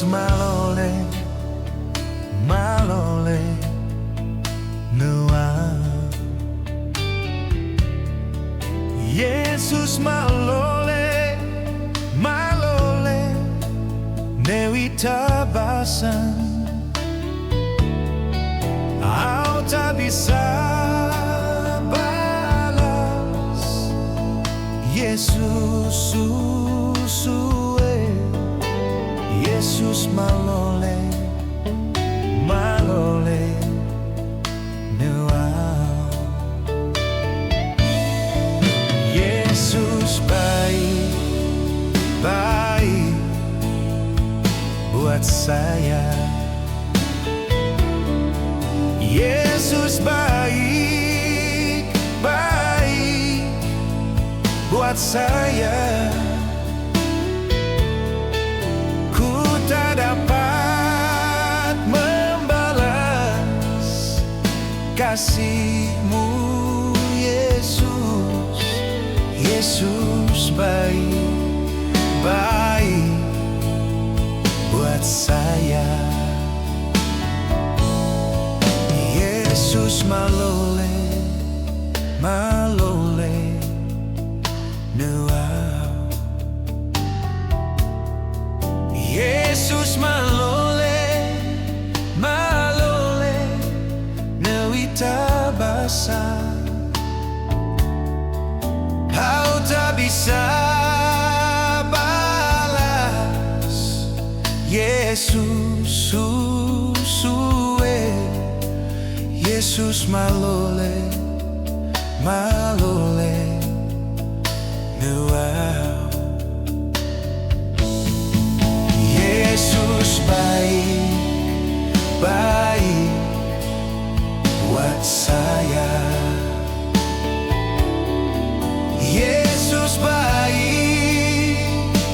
malole, malole nua. Yesus malole, malole newi tabasan. Au tak bisa balas Yesus susue. Yesus malole, malole nua. Yesus baik, baik buat saya. Yesus baik, baik buat saya. Ku tak dapat membalas kasih-Mu, Yesus. Yesus baik, baik buat saya. Yesus malole, malole nua. Yesus malole, malole newi tabasa. Au tak bisa balas Yesus susue. Yesus malole, malole nua. Yesus baik, baik buat saya. Yesus baik,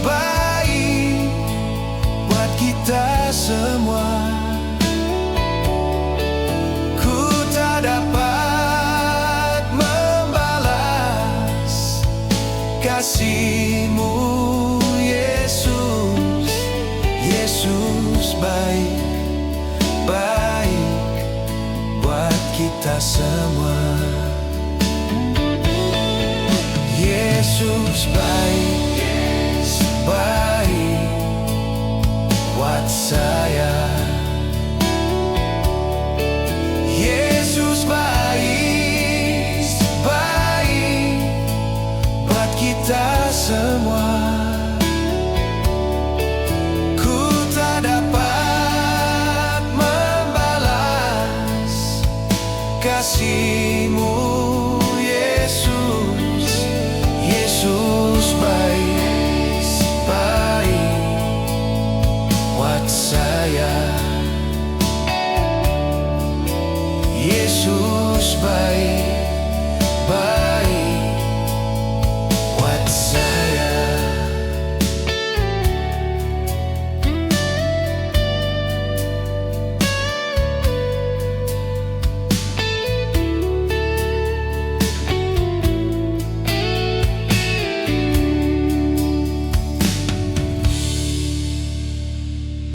baik buat kita semua. Dapat membalas kasih-Mu, Yesus. Yesus baik, baik buat kita semua. Yesus baik, baik buat saya. Yesus baik, baik buat kita semua.